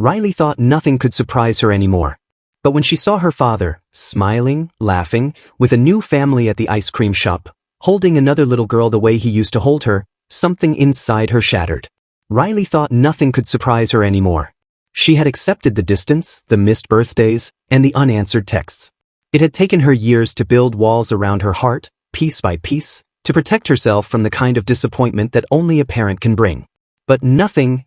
Riley thought nothing could surprise her anymore. But when she saw her father, smiling, laughing, with a new family at the ice cream shop, holding another little girl the way he used to hold her, something inside her shattered. Riley thought nothing could surprise her anymore. She had accepted the distance, the missed birthdays, and the unanswered texts. It had taken her years to build walls around her heart, piece by piece, to protect herself from the kind of disappointment that only a parent can bring. But nothing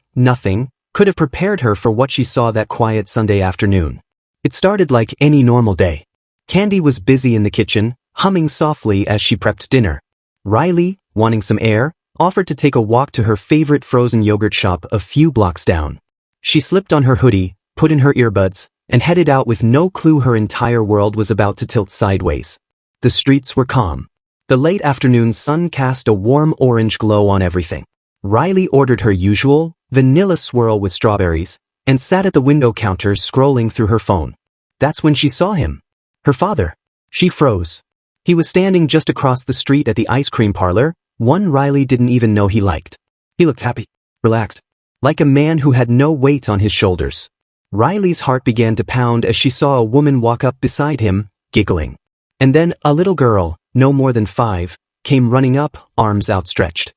could have prepared her for what she saw that quiet Sunday afternoon. It started like any normal day. Kandi was busy in the kitchen, humming softly as she prepped dinner. Riley, wanting some air, offered to take a walk to her favorite frozen yogurt shop a few blocks down. She slipped on her hoodie, put in her earbuds, and headed out with no clue her entire world was about to tilt sideways. The streets were calm. The late afternoon sun cast a warm orange glow on everything. Riley ordered her usual, vanilla swirl with strawberries, and sat at the window counter scrolling through her phone. That's when she saw him. Her father. She froze. He was standing just across the street at the ice cream parlor, one Riley didn't even know he liked. He looked happy, relaxed, like a man who had no weight on his shoulders. Riley's heart began to pound as she saw a woman walk up beside him, giggling. And then a little girl, no more than 5, came running up, arms outstretched.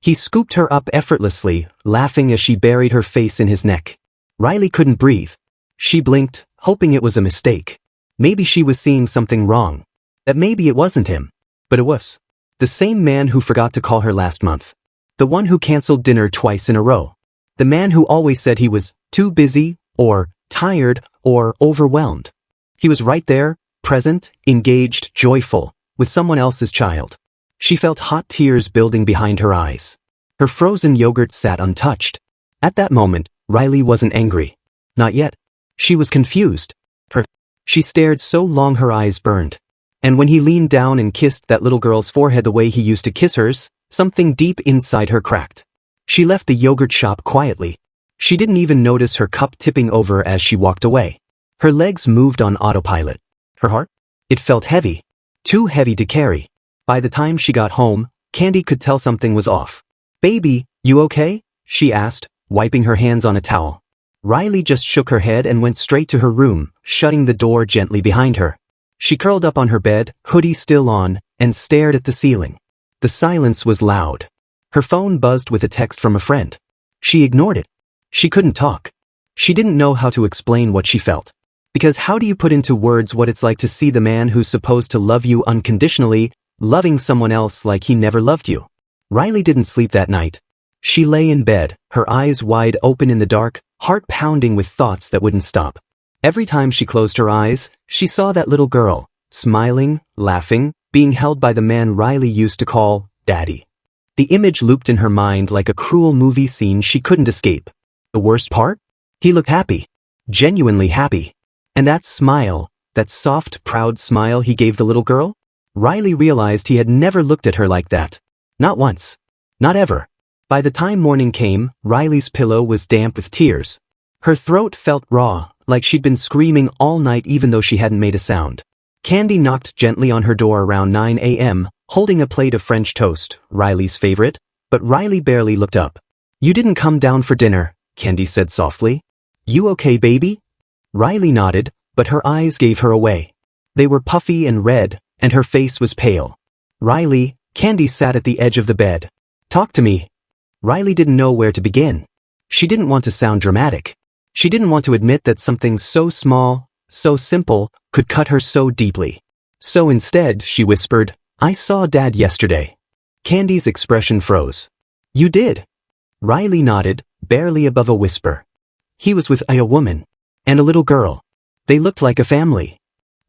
He scooped her up effortlessly, laughing as she buried her face in his neck. Riley couldn't breathe. She blinked, hoping it was a mistake. Maybe she was seeing something wrong. That maybe it wasn't him. But it was. The same man who forgot to call her last month. The one who canceled dinner twice in a row. The man who always said he was too busy, or tired, or overwhelmed. He was right there, present, engaged, joyful, with someone else's child. She felt hot tears building behind her eyes. Her frozen yogurt sat untouched. At that moment, Riley wasn't angry. Not yet. She was confused. She stared so long her eyes burned. And when he leaned down and kissed that little girl's forehead the way he used to kiss hers, something deep inside her cracked. She left the yogurt shop quietly. She didn't even notice her cup tipping over as she walked away. Her legs moved on autopilot. Her heart? It felt heavy. Too heavy to carry. By the time she got home, Kandi could tell something was off. "Baby, you okay?" she asked, wiping her hands on a towel. Riley just shook her head and went straight to her room, shutting the door gently behind her. She curled up on her bed, hoodie still on, and stared at the ceiling. The silence was loud. Her phone buzzed with a text from a friend. She ignored it. She couldn't talk. She didn't know how to explain what she felt. Because how do you put into words what it's like to see the man who's supposed to love you unconditionally, loving someone else like he never loved you? Riley didn't sleep that night. She lay in bed, her eyes wide open in the dark, heart pounding with thoughts that wouldn't stop. Every time she closed her eyes, she saw that little girl, smiling, laughing, being held by the man Riley used to call Daddy. The image looped in her mind like a cruel movie scene she couldn't escape. The worst part? He looked happy. Genuinely happy. And that smile, that soft, proud smile he gave the little girl? Riley realized he had never looked at her like that. Not once. Not ever. By the time morning came, Riley's pillow was damp with tears. Her throat felt raw, like she'd been screaming all night even though she hadn't made a sound. Kandi knocked gently on her door around 9 a.m., holding a plate of French toast, Riley's favorite, but Riley barely looked up. "You didn't come down for dinner," Kandi said softly. "You okay, baby?" Riley nodded, but her eyes gave her away. They were puffy and red, and her face was pale. "Riley," Kandi sat at the edge of the bed. "Talk to me." Riley didn't know where to begin. She didn't want to sound dramatic. She didn't want to admit that something so small, so simple, could cut her so deeply. So instead, she whispered, "I saw Dad yesterday." Kandi's expression froze. "You did?" Riley nodded, barely above a whisper. "He was with a woman. And a little girl. They looked like a family."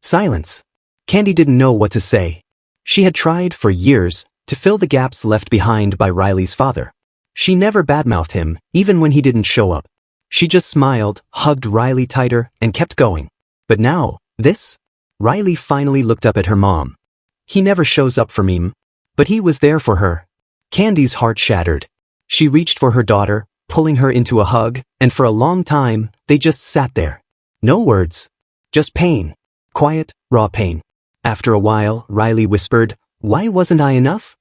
Silence. Kandi didn't know what to say. She had tried, for years, to fill the gaps left behind by Riley's father. She never badmouthed him, even when he didn't show up. She just smiled, hugged Riley tighter, and kept going. But now, this? Riley finally looked up at her mom. "He never shows up for me, but he was there for her." Kandi's heart shattered. She reached for her daughter, pulling her into a hug, and for a long time, they just sat there. No words. Just pain. Quiet, raw pain. After a while, Riley whispered, "Why wasn't I enough?"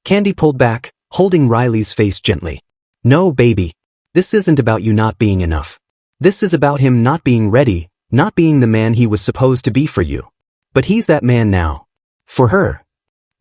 Kandi pulled back, holding Riley's face gently. "No, baby. This isn't about you not being enough. This is about him not being ready, not being the man he was supposed to be for you. But he's that man now. For her.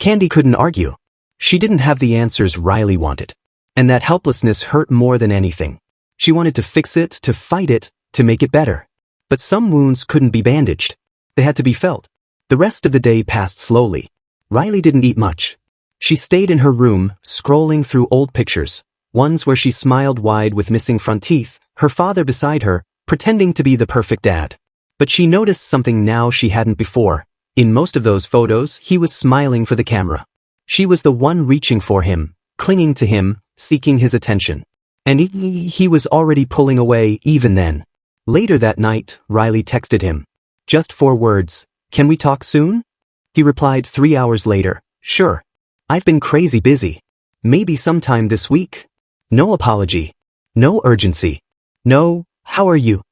Kandi couldn't argue. She didn't have the answers Riley wanted. And that helplessness hurt more than anything. She wanted to fix it, to fight it, to make it better. But some wounds couldn't be bandaged. They had to be felt. The rest of the day passed slowly. Riley didn't eat much. She stayed in her room, scrolling through old pictures, ones where she smiled wide with missing front teeth, her father beside her, pretending to be the perfect dad. But she noticed something now she hadn't before. In most of those photos, he was smiling for the camera. She was the one reaching for him, clinging to him, seeking his attention. And he was already pulling away even then. Later that night, Riley texted him. Just 4 words, "Can we talk soon?" He replied 3 hours later, "Sure. I've been crazy busy. Maybe sometime this week." No apology. No urgency. No, "How are you?"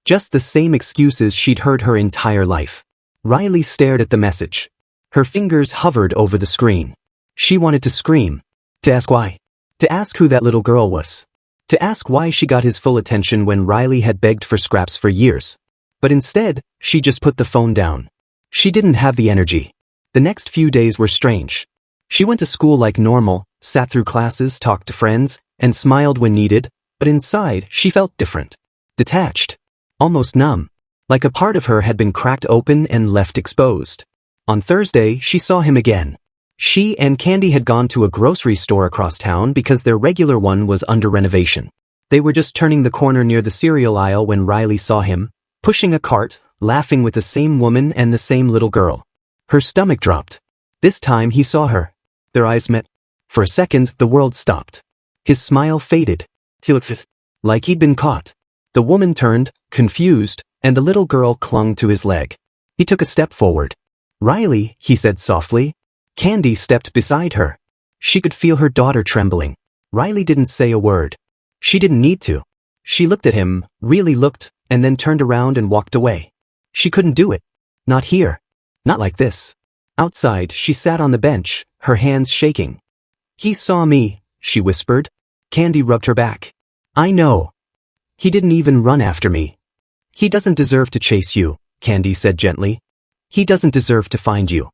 Just the same excuses she'd heard her entire life. Riley stared at the message. Her fingers hovered over the screen. She wanted to scream. To ask why. To ask who that little girl was. To ask why she got his full attention when Riley had begged for scraps for years. But instead, she just put the phone down. She didn't have the energy. The next few days were strange. She went to school like normal, sat through classes, talked to friends, and smiled when needed, but inside, she felt different. Detached. Almost numb. Like a part of her had been cracked open and left exposed. On Thursday, she saw him again. She and Kandi had gone to a grocery store across town because their regular one was under renovation. They were just turning the corner near the cereal aisle when Riley saw him, pushing a cart, laughing with the same woman and the same little girl. Her stomach dropped. This time he saw her. Their eyes met. For a second, the world stopped. His smile faded. He looked like he'd been caught. The woman turned, confused, and the little girl clung to his leg. He took a step forward. "Riley," he said softly. Kandi stepped beside her. She could feel her daughter trembling. Riley didn't say a word. She didn't need to. She looked at him, really looked, and then turned around and walked away. She couldn't do it. Not here. Not like this. Outside, she sat on the bench, her hands shaking. "He saw me," she whispered. Kandi rubbed her back. "I know. He didn't even run after me." "He doesn't deserve to chase you," Kandi said gently. "He doesn't deserve to find you."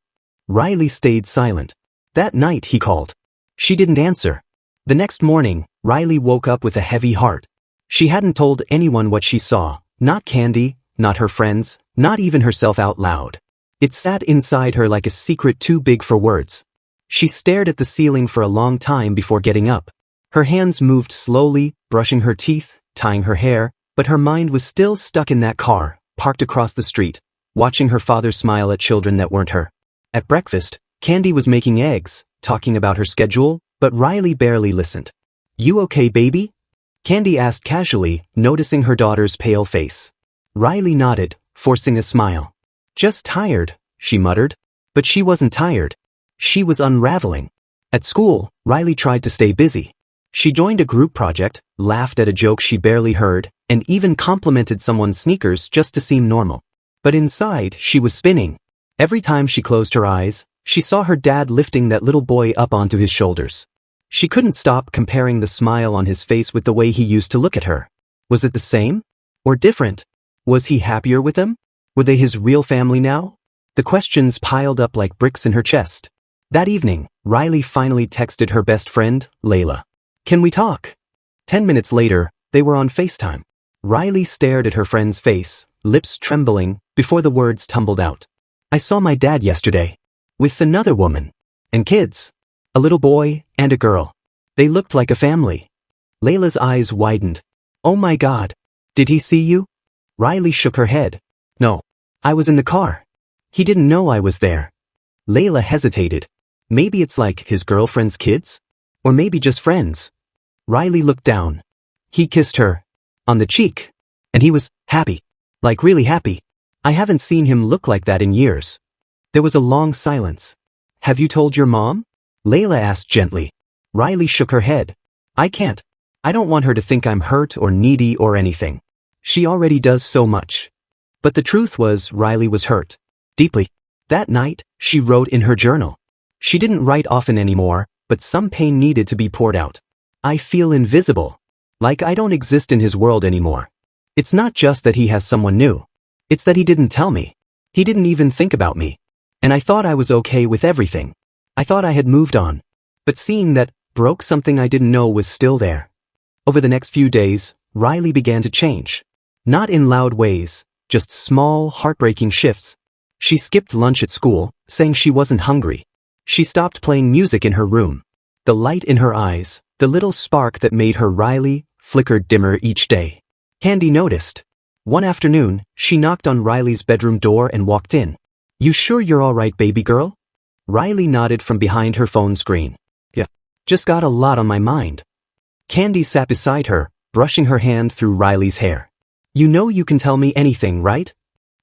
Riley stayed silent. That night he called. She didn't answer. The next morning, Riley woke up with a heavy heart. She hadn't told anyone what she saw, not Kandi, not her friends, not even herself out loud. It sat inside her like a secret too big for words. She stared at the ceiling for a long time before getting up. Her hands moved slowly, brushing her teeth, tying her hair, but her mind was still stuck in that car, parked across the street, watching her father smile at children that weren't her. At breakfast, Kandi was making eggs, talking about her schedule, but Riley barely listened. "You okay, baby?" Kandi asked casually, noticing her daughter's pale face. Riley nodded, forcing a smile. "Just tired," she muttered. But she wasn't tired. She was unraveling. At school, Riley tried to stay busy. She joined a group project, laughed at a joke she barely heard, and even complimented someone's sneakers just to seem normal. But inside, she was spinning. Every time she closed her eyes, she saw her dad lifting that little boy up onto his shoulders. She couldn't stop comparing the smile on his face with the way he used to look at her. Was it the same? Or different? Was he happier with them? Were they his real family now? The questions piled up like bricks in her chest. That evening, Riley finally texted her best friend, Layla. "Can we talk?" 10 minutes later, they were on FaceTime. Riley stared at her friend's face, lips trembling, before the words tumbled out. "I saw my dad yesterday. With another woman. And kids. A little boy and a girl. They looked like a family." Layla's eyes widened. "Oh my God. Did he see you?" Riley shook her head. "No. I was in the car. He didn't know I was there." Layla hesitated. Maybe it's like his girlfriend's kids? Or maybe just friends? Riley looked down. He kissed her. On the cheek. And he was happy. Like really happy. I haven't seen him look like that in years. There was a long silence. "Have you told your mom?" Layla asked gently. Riley shook her head. "I can't. I don't want her to think I'm hurt or needy or anything. She already does so much." But the truth was Riley was hurt. Deeply. That night, she wrote in her journal. She didn't write often anymore, but some pain needed to be poured out. "I feel invisible. Like I don't exist in his world anymore. It's not just that he has someone new. It's that he didn't tell me. He didn't even think about me. And I thought I was okay with everything. I thought I had moved on. But seeing that broke something I didn't know was still there. Over the next few days, Riley began to change. Not in loud ways, just small, heartbreaking shifts. She skipped lunch at school, saying she wasn't hungry. She stopped playing music in her room. The light in her eyes, the little spark that made her Riley, flickered dimmer each day. Kandi noticed. One afternoon, she knocked on Riley's bedroom door and walked in. "You sure you're all right, baby girl?" Riley nodded from behind her phone screen. "Yeah. Just got a lot on my mind." Kandi sat beside her, brushing her hand through Riley's hair. "You know you can tell me anything, right?"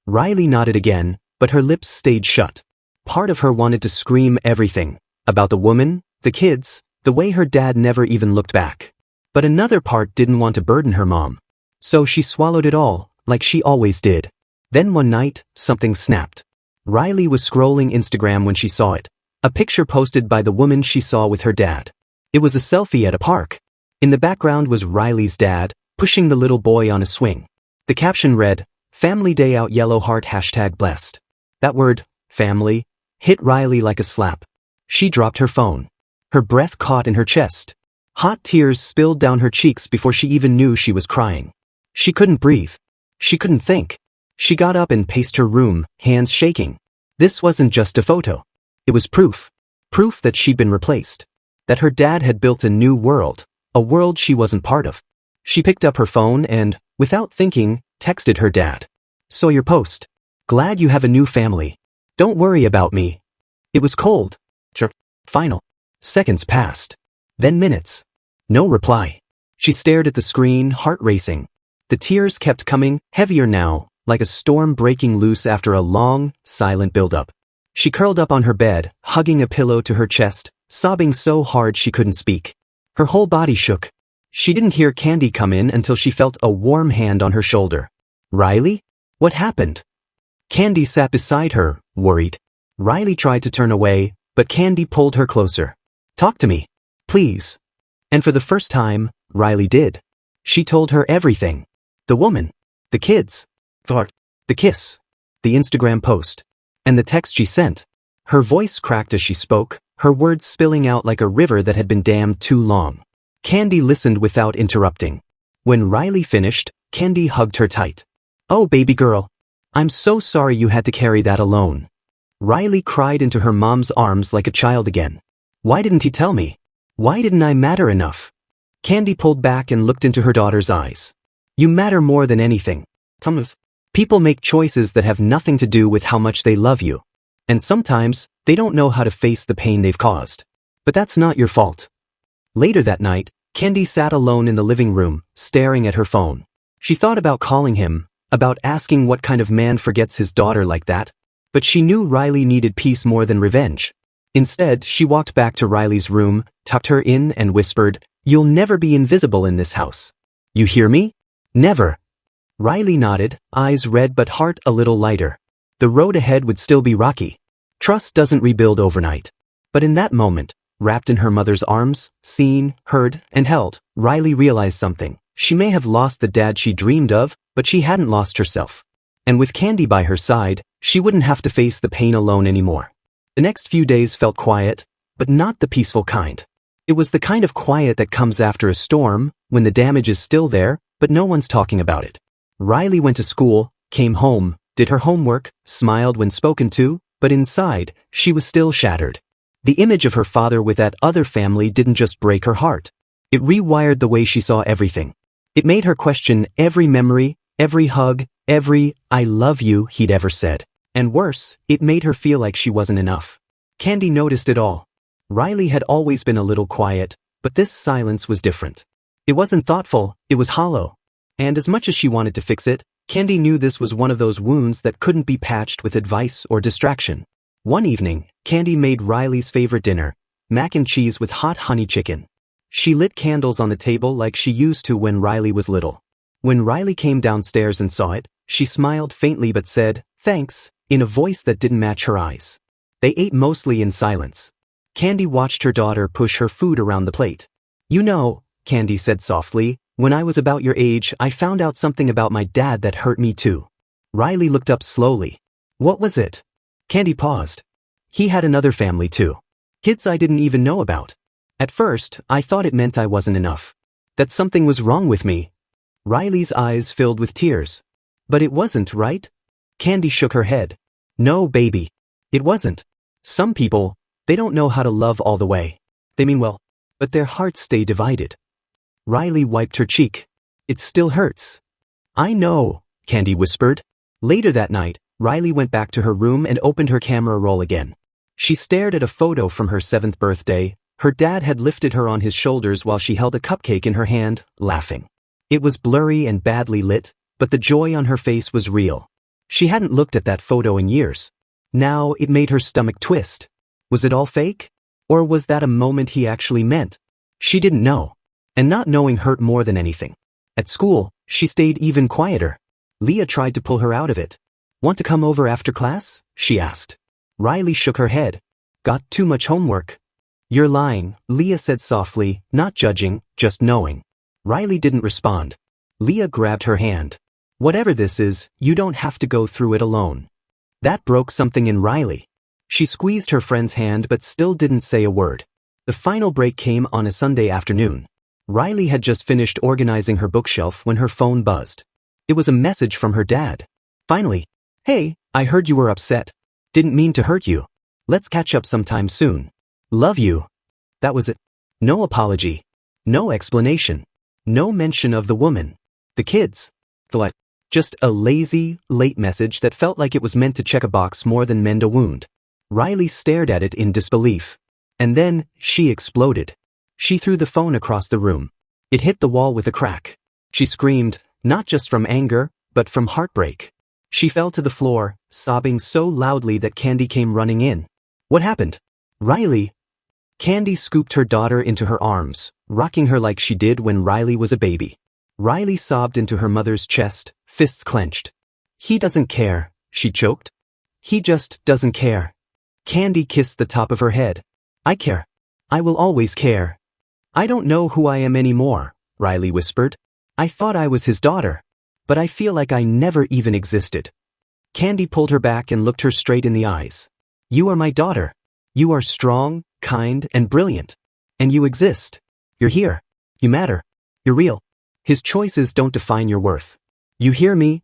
Riley nodded again, but her lips stayed shut. Part of her wanted to scream everything. About the woman, the kids, the way her dad never even looked back. But another part didn't want to burden her mom. So she swallowed it all, like she always did. Then one night, something snapped. Riley was scrolling Instagram when she saw it. A picture posted by the woman she saw with her dad. It was a selfie at a park. In the background was Riley's dad, pushing the little boy on a swing. The caption read, "Family Day out, yellow heart #blessed." That word, family, hit Riley like a slap. She dropped her phone. Her breath caught in her chest. Hot tears spilled down her cheeks before she even knew she was crying. She couldn't breathe. She couldn't think. She got up and paced her room, hands shaking. This wasn't just a photo. It was proof. Proof that she'd been replaced. That her dad had built a new world, a world she wasn't part of. She picked up her phone and, without thinking, texted her dad. "Saw your post. Glad you have a new family. Don't worry about me." It was cold. Final. Seconds passed. Then minutes. No reply. She stared at the screen, heart racing. The tears kept coming, heavier now, like a storm breaking loose after a long, silent buildup. She curled up on her bed, hugging a pillow to her chest, sobbing so hard she couldn't speak. Her whole body shook. She didn't hear Kandi come in until she felt a warm hand on her shoulder. "Riley? What happened?" Kandi sat beside her, worried. Riley tried to turn away, but Kandi pulled her closer. "Talk to me. Please." And for the first time, Riley did. She told her everything. The woman. The kids. The kiss. The Instagram post. And the text she sent. Her voice cracked as she spoke, her words spilling out like a river that had been dammed too long. Kandi listened without interrupting. When Riley finished, Kandi hugged her tight. "Oh, baby girl. I'm so sorry you had to carry that alone." Riley cried into her mom's arms like a child again. "Why didn't he tell me? Why didn't I matter enough?" Kandi pulled back and looked into her daughter's eyes. "You matter more than anything. People make choices that have nothing to do with how much they love you. And sometimes, they don't know how to face the pain they've caused. But that's not your fault." Later that night, Kandi sat alone in the living room, staring at her phone. She thought about calling him, about asking what kind of man forgets his daughter like that. But she knew Riley needed peace more than revenge. Instead, she walked back to Riley's room, tucked her in and whispered, "You'll never be invisible in this house. You hear me? Never." Riley nodded, eyes red but heart a little lighter. The road ahead would still be rocky. Trust doesn't rebuild overnight. But in that moment, wrapped in her mother's arms, seen, heard, and held, Riley realized something. She may have lost the dad she dreamed of, but she hadn't lost herself. And with Kandi by her side, she wouldn't have to face the pain alone anymore. The next few days felt quiet, but not the peaceful kind. It was the kind of quiet that comes after a storm, when the damage is still there, but no one's talking about it. Riley went to school, came home, did her homework, smiled when spoken to, but inside, she was still shattered. The image of her father with that other family didn't just break her heart. It rewired the way she saw everything. It made her question every memory, every hug, every "I love you" he'd ever said. And worse, it made her feel like she wasn't enough. Kandi noticed it all. Riley had always been a little quiet, but this silence was different. It wasn't thoughtful, it was hollow. And as much as she wanted to fix it, Kandi knew this was one of those wounds that couldn't be patched with advice or distraction. One evening, Kandi made Riley's favorite dinner, mac and cheese with hot honey chicken. She lit candles on the table like she used to when Riley was little. When Riley came downstairs and saw it, she smiled faintly but said, "Thanks," in a voice that didn't match her eyes. They ate mostly in silence. Kandi watched her daughter push her food around the plate. "You know," Kandi said softly, When I was about your age, I found out something about my dad that hurt me too. Riley looked up slowly. What was it? Kandi paused. He had another family too. Kids I didn't even know about. At first, I thought it meant I wasn't enough. That something was wrong with me. Riley's eyes filled with tears. But it wasn't, right? Kandi shook her head. No, baby. It wasn't. Some people, they don't know how to love all the way. They mean well, but their hearts stay divided. Riley wiped her cheek. It still hurts. I know, Kandi whispered. Later that night, Riley went back to her room and opened her camera roll again. She stared at a photo from her 7th birthday. Her dad had lifted her on his shoulders while she held a cupcake in her hand, laughing. It was blurry and badly lit, but the joy on her face was real. She hadn't looked at that photo in years. Now it made her stomach twist. Was it all fake? Or was that a moment he actually meant? She didn't know. And not knowing hurt more than anything. At school, she stayed even quieter. Leah tried to pull her out of it. Want to come over after class? She asked. Riley shook her head. Got too much homework. You're lying, Leah said softly, not judging, just knowing. Riley didn't respond. Leah grabbed her hand. Whatever this is, you don't have to go through it alone. That broke something in Riley. She squeezed her friend's hand but still didn't say a word. The final break came on a Sunday afternoon. Riley had just finished organizing her bookshelf when her phone buzzed. It was a message from her dad. Finally. Hey, I heard you were upset. Didn't mean to hurt you. Let's catch up sometime soon. Love you. That was it. No apology. No explanation. No mention of the woman. The kids. Just a lazy, late message that felt like it was meant to check a box more than mend a wound. Riley stared at it in disbelief. And then, she exploded. She threw the phone across the room. It hit the wall with a crack. She screamed, not just from anger, but from heartbreak. She fell to the floor, sobbing so loudly that Kandi came running in. What happened? Riley. Kandi scooped her daughter into her arms, rocking her like she did when Riley was a baby. Riley sobbed into her mother's chest, fists clenched. He doesn't care, she choked. He just doesn't care. Kandi kissed the top of her head. I care. I will always care. I don't know who I am anymore, Riley whispered. I thought I was his daughter. But I feel like I never even existed. Kandi pulled her back and looked her straight in the eyes. You are my daughter. You are strong, kind, and brilliant. And you exist. You're here. You matter. You're real. His choices don't define your worth. You hear me?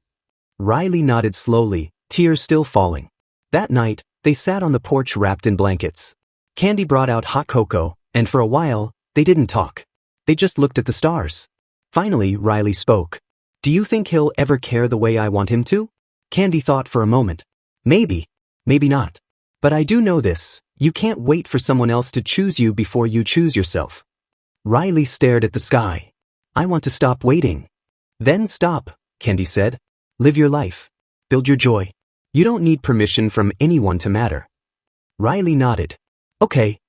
Riley nodded slowly, tears still falling. That night, they sat on the porch wrapped in blankets. Kandi brought out hot cocoa, and for a while, they didn't talk. They just looked at the stars. Finally, Riley spoke. Do you think he'll ever care the way I want him to? Kandi thought for a moment. Maybe. Maybe not. But I do know this. You can't wait for someone else to choose you before you choose yourself. Riley stared at the sky. I want to stop waiting. Then stop, Kandi said. Live your life. Build your joy. You don't need permission from anyone to matter. Riley nodded. Okay.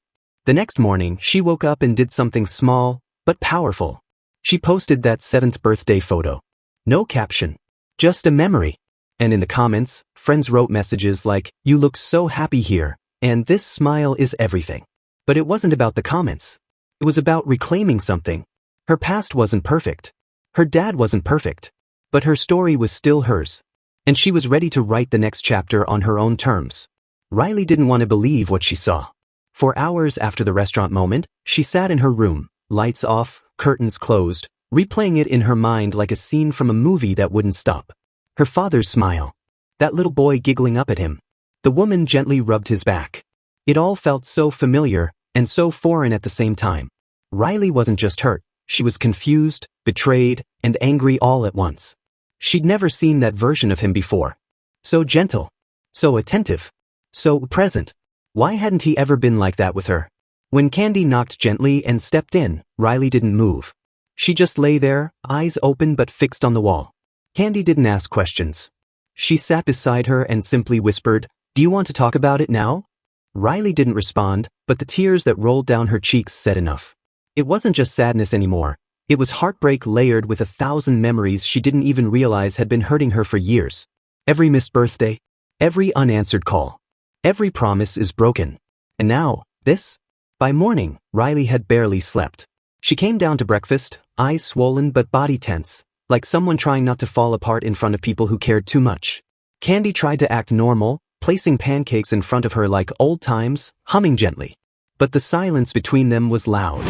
The next morning, she woke up and did something small, but powerful. She posted that 7th birthday photo. No caption. Just a memory. And in the comments, friends wrote messages like, you look so happy here, and this smile is everything. But it wasn't about the comments. It was about reclaiming something. Her past wasn't perfect. Her dad wasn't perfect. But her story was still hers. And she was ready to write the next chapter on her own terms. Riley didn't want to believe what she saw. For hours after the restaurant moment, she sat in her room, lights off, curtains closed, replaying it in her mind like a scene from a movie that wouldn't stop. Her father's smile. That little boy giggling up at him. The woman gently rubbed his back. It all felt so familiar, and so foreign at the same time. Riley wasn't just hurt. She was confused, betrayed, and angry all at once. She'd never seen that version of him before. So gentle. So attentive. So present. Why hadn't he ever been like that with her? When Kandi knocked gently and stepped in, Riley didn't move. She just lay there, eyes open but fixed on the wall. Kandi didn't ask questions. She sat beside her and simply whispered, Do you want to talk about it now? Riley didn't respond, but the tears that rolled down her cheeks said enough. It wasn't just sadness anymore. It was heartbreak layered with 1,000 memories she didn't even realize had been hurting her for years. Every missed birthday. Every unanswered call. Every promise is broken. And now, this? By morning, Riley had barely slept. She came down to breakfast, eyes swollen but body tense, like someone trying not to fall apart in front of people who cared too much. Kandi tried to act normal, placing pancakes in front of her like old times, humming gently. But the silence between them was loud.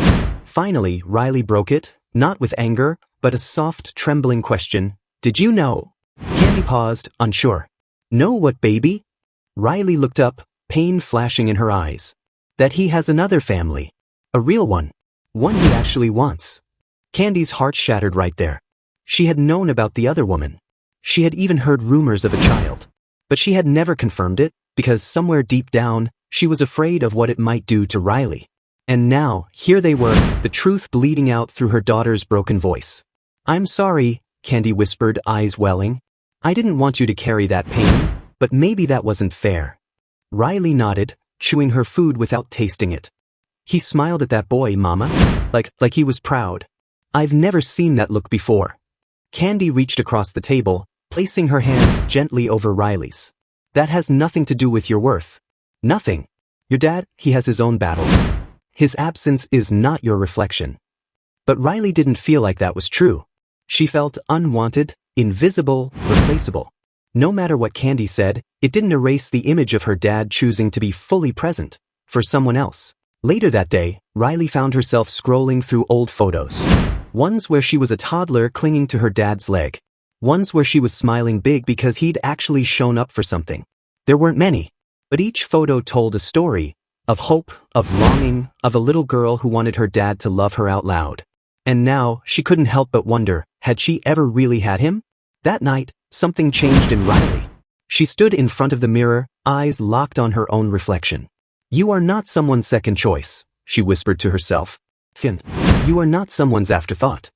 Finally, Riley broke it, not with anger, but a soft, trembling question. Did you know? Kandi paused, unsure. Know what, baby? Riley looked up, pain flashing in her eyes. That he has another family. A real one. One he actually wants. Kandi's heart shattered right there. She had known about the other woman. She had even heard rumors of a child. But she had never confirmed it, because somewhere deep down, she was afraid of what it might do to Riley. And now, here they were, the truth bleeding out through her daughter's broken voice. I'm sorry, Kandi whispered, eyes welling. I didn't want you to carry that pain, but maybe that wasn't fair. Riley nodded, chewing her food without tasting it. He smiled at that boy, Mama, like he was proud. I've never seen that look before. Kandi reached across the table, placing her hand gently over Riley's. That has nothing to do with your worth. Nothing. Your dad, he has his own battles. His absence is not your reflection. But Riley didn't feel like that was true. She felt unwanted, invisible, replaceable. No matter what Kandi said, it didn't erase the image of her dad choosing to be fully present for someone else. Later that day, Riley found herself scrolling through old photos. Ones where she was a toddler clinging to her dad's leg. Ones where she was smiling big because he'd actually shown up for something. There weren't many, but each photo told a story of hope, of longing, of a little girl who wanted her dad to love her out loud. And now, she couldn't help but wonder, had she ever really had him? That night, something changed in Riley. She stood in front of the mirror, eyes locked on her own reflection. You are not someone's second choice, she whispered to herself. You are not someone's afterthought.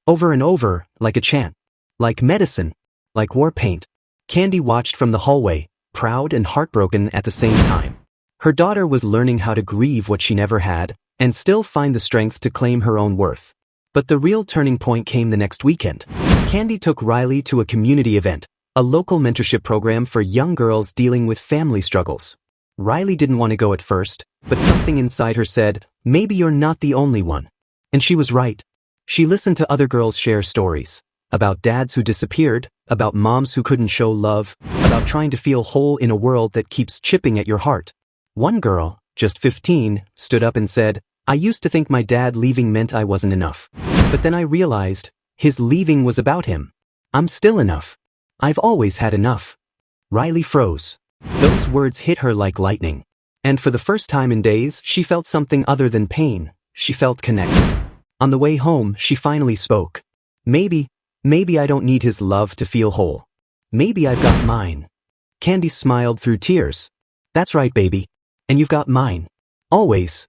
Over and over, like a chant. Like medicine. Like war paint. Kandi watched from the hallway, proud and heartbroken at the same time. Her daughter was learning how to grieve what she never had, and still find the strength to claim her own worth. But the real turning point came the next weekend. Kandi took Riley to a community event, a local mentorship program for young girls dealing with family struggles. Riley didn't want to go at first, but something inside her said, maybe you're not the only one. And she was right. She listened to other girls share stories. About dads who disappeared, about moms who couldn't show love, about trying to feel whole in a world that keeps chipping at your heart. One girl, just 15, stood up and said, I used to think my dad leaving meant I wasn't enough. But then I realized, his leaving was about him. I'm still enough. I've always had enough. Riley froze. Those words hit her like lightning. And for the first time in days, she felt something other than pain. She felt connected. On the way home, she finally spoke. Maybe I don't need his love to feel whole. Maybe I've got mine. Kandi smiled through tears. That's right, baby. And you've got mine. Always.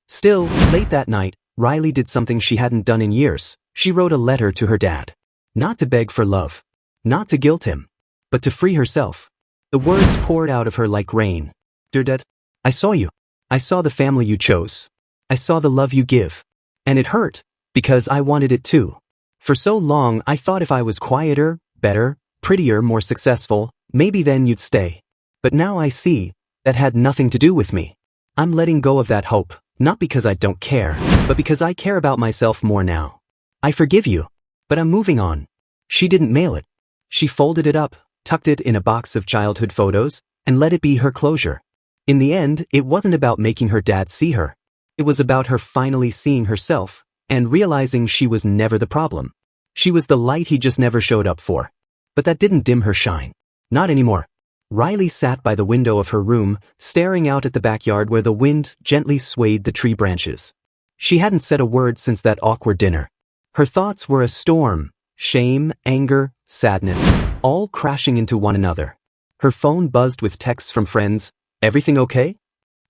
Still, late that night, Riley did something she hadn't done in years. She wrote a letter to her dad. Not to beg for love. Not to guilt him. But to free herself. The words poured out of her like rain. Dear Dad, I saw you. I saw the family you chose. I saw the love you give. And it hurt, because I wanted it too. For so long, I thought if I was quieter, better, prettier, more successful, maybe then you'd stay. But now I see, that had nothing to do with me. I'm letting go of that hope, not because I don't care, but because I care about myself more now. I forgive you, but I'm moving on. She didn't mail it. She folded it up, tucked it in a box of childhood photos, and let it be her closure. In the end, it wasn't about making her dad see her. It was about her finally seeing herself, and realizing she was never the problem. She was the light he just never showed up for. But that didn't dim her shine. Not anymore. Riley sat by the window of her room, staring out at the backyard where the wind gently swayed the tree branches. She hadn't said a word since that awkward dinner. Her thoughts were a storm. Shame, anger, sadness, all crashing into one another. Her phone buzzed with texts from friends. Everything okay?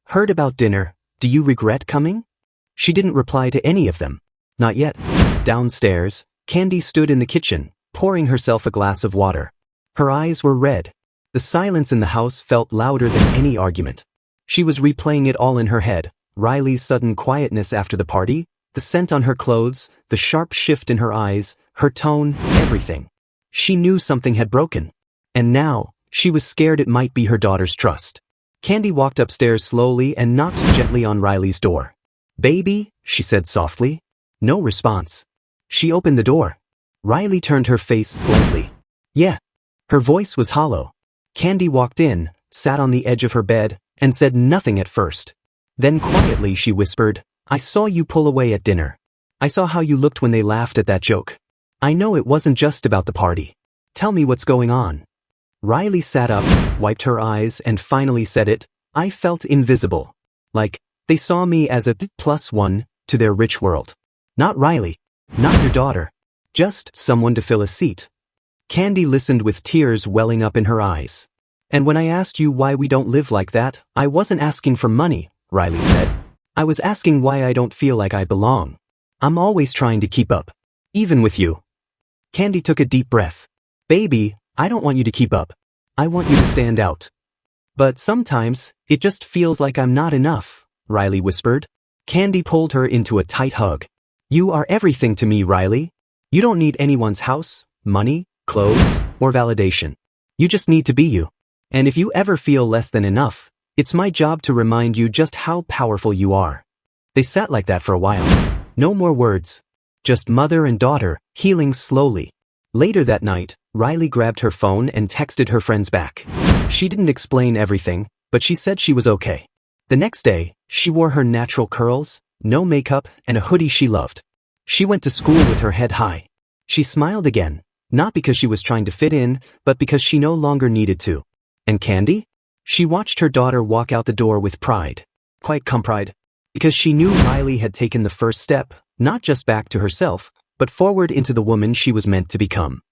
Heard about dinner. Do you regret coming? She didn't reply to any of them. Not yet. Downstairs, Kandi stood in the kitchen, pouring herself a glass of water. Her eyes were red. The silence in the house felt louder than any argument. She was replaying it all in her head. Riley's sudden quietness after the party, the scent on her clothes, the sharp shift in her eyes, her tone, everything. She knew something had broken. And now, she was scared it might be her daughter's trust. Kandi walked upstairs slowly and knocked gently on Riley's door. Baby, she said softly. No response. She opened the door. Riley turned her face slightly. Yeah. Her voice was hollow. Kandi walked in, sat on the edge of her bed, and said nothing at first. Then quietly she whispered, I saw you pull away at dinner. I saw how you looked when they laughed at that joke. I know it wasn't just about the party. Tell me what's going on. Riley sat up, wiped her eyes, and finally said it. I felt invisible. Like, they saw me as a +1 to their rich world. Not Riley. Not your daughter. Just someone to fill a seat. Kandi listened with tears welling up in her eyes. And when I asked you why we don't live like that, I wasn't asking for money, Riley said. I was asking why I don't feel like I belong. I'm always trying to keep up. Even with you. Kandi took a deep breath. Baby, I don't want you to keep up. I want you to stand out. But sometimes, it just feels like I'm not enough, Riley whispered. Kandi pulled her into a tight hug. You are everything to me, Riley. You don't need anyone's house, money, clothes, or validation. You just need to be you. And if you ever feel less than enough, it's my job to remind you just how powerful you are. They sat like that for a while. No more words. Just mother and daughter, healing slowly. Later that night, Riley grabbed her phone and texted her friends back. She didn't explain everything, but she said she was okay. The next day, she wore her natural curls, no makeup, and a hoodie she loved. She went to school with her head high. She smiled again, not because she was trying to fit in, but because she no longer needed to. And Kandi? She watched her daughter walk out the door with pride. Quite pride. Because she knew Riley had taken the first step, not just back to herself, but forward into the woman she was meant to become.